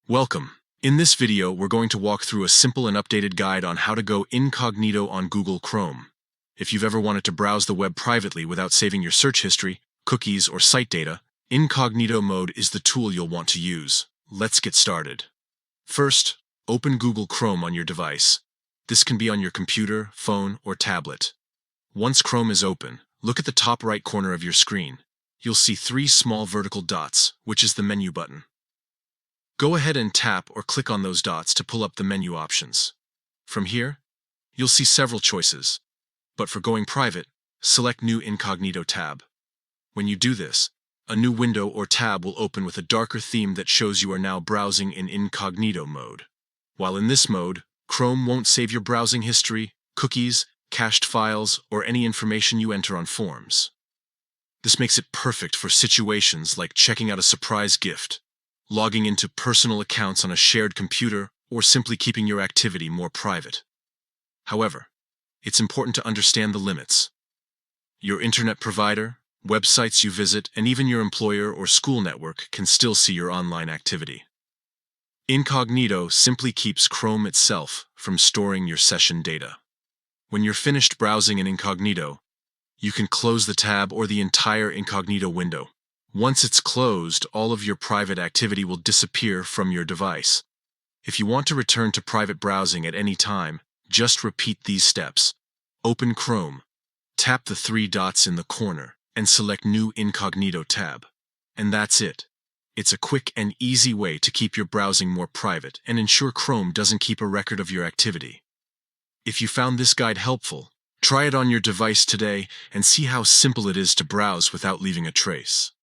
Welcome. In this video, we're going to walk through a simple and updated guide on how to go incognito on Google Chrome. If you've ever wanted to browse the web privately without saving your search history, cookies, or site data, incognito mode is the tool you'll want to use. Let's get started. First, open Google Chrome on your device. This can be on your computer, phone, or tablet. Once Chrome is open, look at the top right corner of your screen. You'll see three small vertical dots, which is the menu button. Go ahead and tap or click on those dots to pull up the menu options. From here, you'll see several choices, but for going private, select New Incognito Tab. When you do this, a new window or tab will open with a darker theme that shows you are now browsing in incognito mode. While in this mode, Chrome won't save your browsing history, cookies, cached files, or any information you enter on forms. This makes it perfect for situations like checking out a surprise gift, logging into personal accounts on a shared computer, or simply keeping your activity more private. However, it's important to understand the limits. Your internet provider, websites you visit, and even your employer or school network can still see your online activity. Incognito simply keeps Chrome itself from storing your session data. When you're finished browsing in incognito, you can close the tab or the entire incognito window. Once it's closed, all of your private activity will disappear from your device. If you want to return to private browsing at any time, just repeat these steps. Open Chrome, tap the three dots in the corner, and select New Incognito Tab. And that's it. It's a quick and easy way to keep your browsing more private and ensure Chrome doesn't keep a record of your activity. If you found this guide helpful, try it on your device today and see how simple it is to browse without leaving a trace.